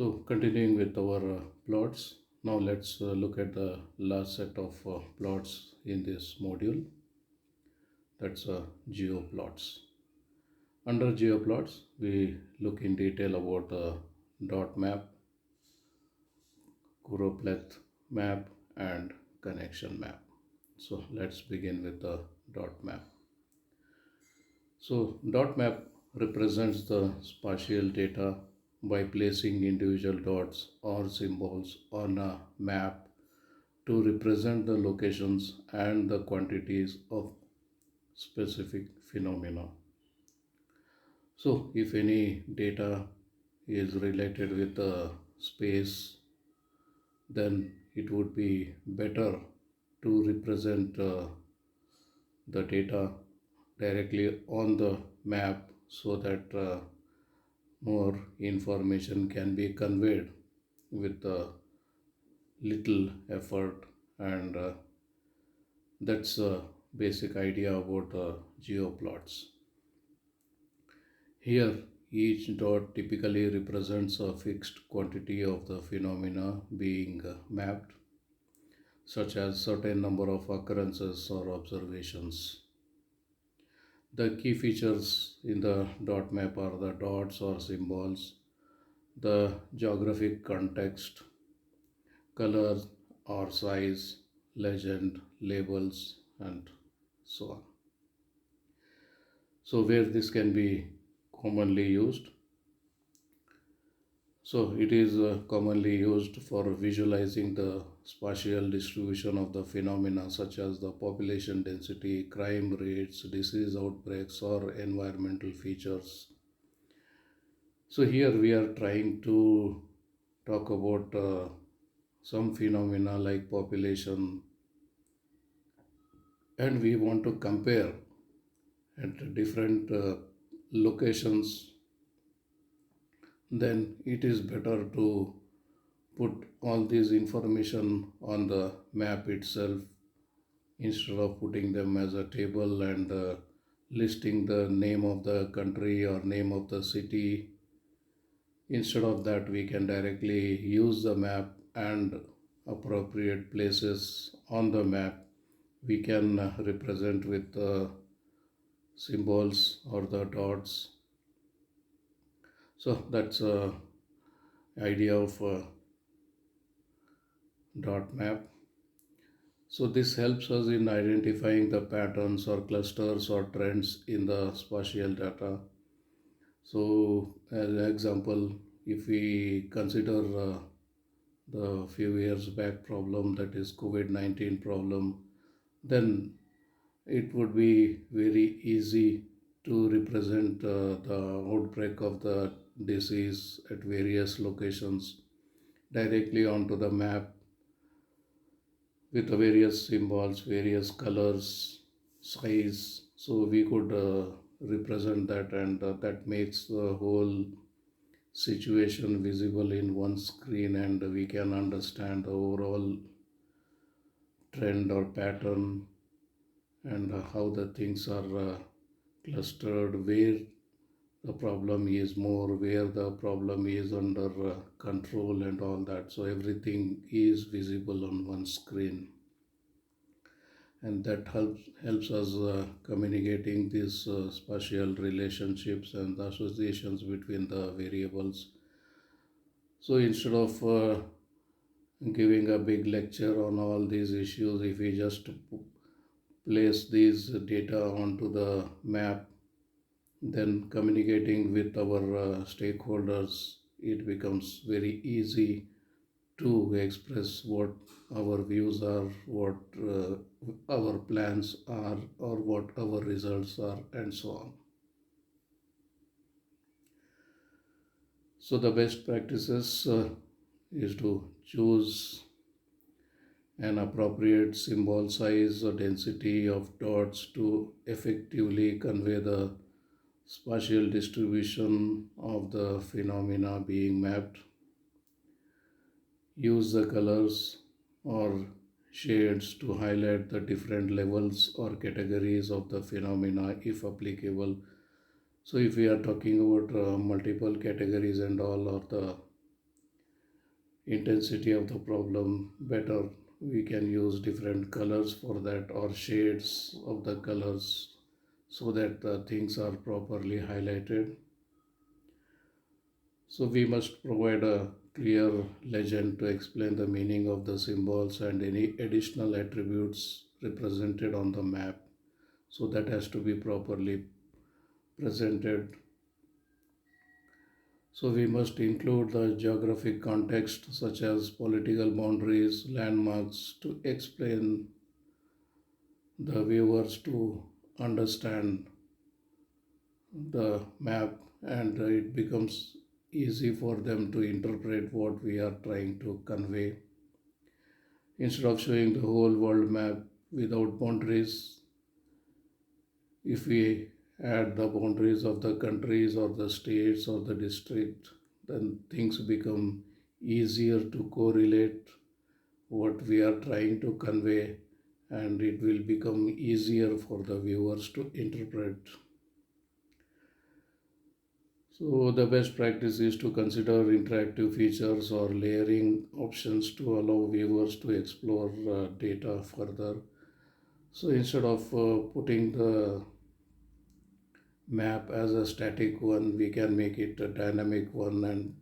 So continuing with our plots, now let's look at the last set of plots in this module. That's geoplots. Under geoplots, we look in detail about dot map, choropleth map, and connection map. So let's begin with the dot map. So dot map represents the spatial data by placing individual dots or symbols on a map to represent the locations and the quantities of specific phenomena. So if any data is related with the space, then it would be better to represent the data directly on the map so that more information can be conveyed with little effort, and that's the basic idea about geoplots. Here, each dot typically represents a fixed quantity of the phenomena being mapped, such as certain number of occurrences or observations. The key features in the dot map are the dots or symbols, the geographic context, color or size, legend, labels, and so on. So, where this can be commonly used, so it is commonly used for visualizing the spatial distribution of the phenomena such as the population density, crime rates, disease outbreaks, or environmental features. So here we are trying to talk about some phenomena like population, and we want to compare at different locations. Then it is better to put all this information on the map itself instead of putting them as a table and listing the name of the country or name of the city. Instead of that, we can directly use the map and appropriate places on the map we can represent with symbols or the dots. So that's idea of dot map. So this helps us in identifying the patterns or clusters or trends in the spatial data. So as an example, if we consider the few years back problem, that is COVID-19 problem, then it would be very easy to represent the outbreak of the disease at various locations directly onto the map with the various symbols, various colors, size. So we could represent that, and that makes the whole situation visible in one screen, and we can understand the overall trend or pattern, and how the things are clustered, where the problem is more, where the problem is under control, and all that. So everything is visible on one screen, and that helps us communicating these spatial relationships and the associations between the variables. So instead of giving a big lecture on all these issues, if we just place these data onto the map, then communicating with our stakeholders, it becomes very easy to express what our views are, what our plans are, or what our results are, and so on. So the best practices is to choose an appropriate symbol size or density of dots to effectively convey the spatial distribution of the phenomena being mapped. Use the colors or shades to highlight the different levels or categories of the phenomena if applicable. So if we are talking about multiple categories and all, or the intensity of the problem better. We can use different colors for that or shades of the colors so that the things are properly highlighted. So we must provide a clear legend to explain the meaning of the symbols and any additional attributes represented on the map. So that has to be properly presented. So we must include the geographic context such as political boundaries, landmarks to explain the viewers to understand the map, and it becomes easy for them to interpret what we are trying to convey. Instead of showing the whole world map without boundaries, if we add the boundaries of the countries or the states or the district, then things become easier to correlate what we are trying to convey, and it will become easier for the viewers to interpret. So the best practice is to consider interactive features or layering options to allow viewers to explore data further. So instead of putting the map as a static one, we can make it a dynamic one and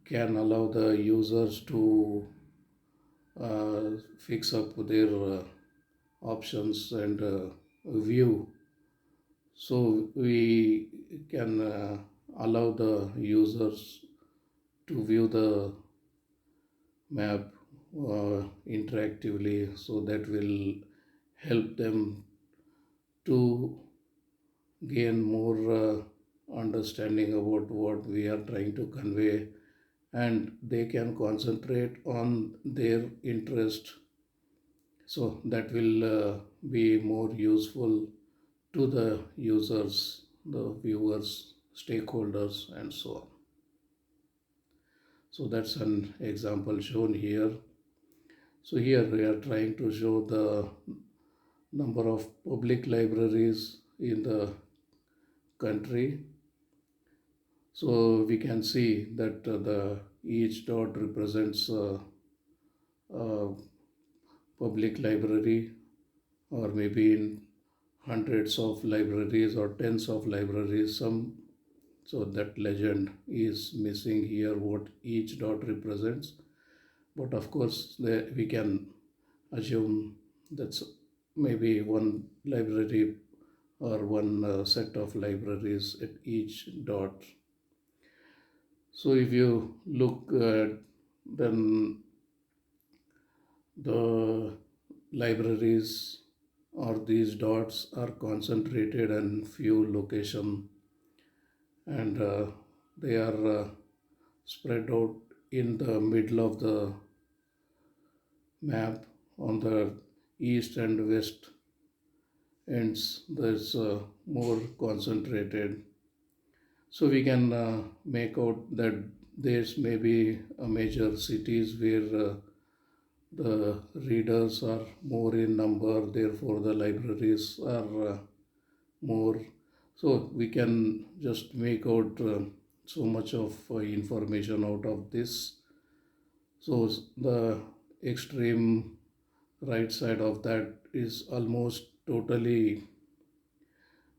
can allow the users to fix up their options and view. So we can allow the users to view the map interactively, so that will help them to gain more understanding about what we are trying to convey, and they can concentrate on their interest, so that will be more useful to the users, the viewers, stakeholders, and so on. So that's an example shown here. So here we are trying to show the number of public libraries in the country. So we can see that the each dot represents a public library, or maybe in hundreds of libraries or tens of libraries. Some, so that legend is missing here what each dot represents. But of course, we can assume that's maybe one library or one set of libraries at each dot. So if you look at, then the libraries or these dots are concentrated in few location, and they are spread out in the middle of the map. On the east and west ends there's more concentrated. So we can make out that there's maybe a major cities where the readers are more in number, therefore the libraries are more. So we can just make out so much of information out of this. So the extreme right side of that is almost totally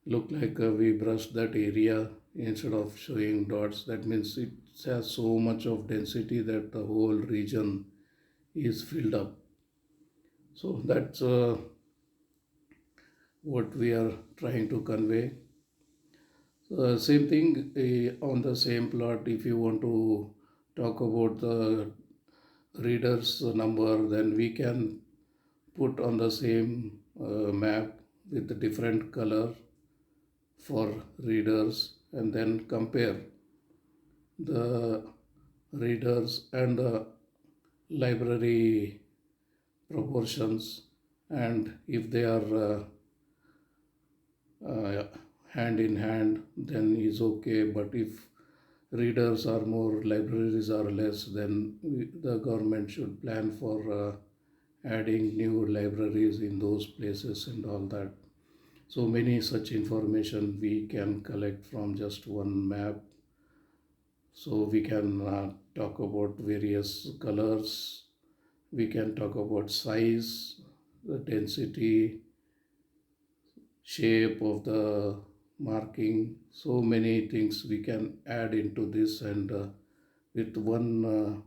look like we brushed that area instead of showing dots. That means it has so much of density that the whole region is filled up. So that's what we are trying to convey. Same thing on the same plot. If you want to talk about the readers number, then we can put on the same map with a different color for readers, and then compare the readers and the library proportions, and if they are hand in hand, then is okay. But if readers are more, libraries are less, then the government should plan for adding new libraries in those places and all that. So many such information we can collect from just one map So we can talk about various colors, we can talk about size, the density, shape of the marking. So many things we can add into this, and with one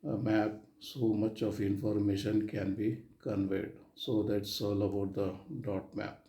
map, so much of information can be conveyed. So that's all about the dot map.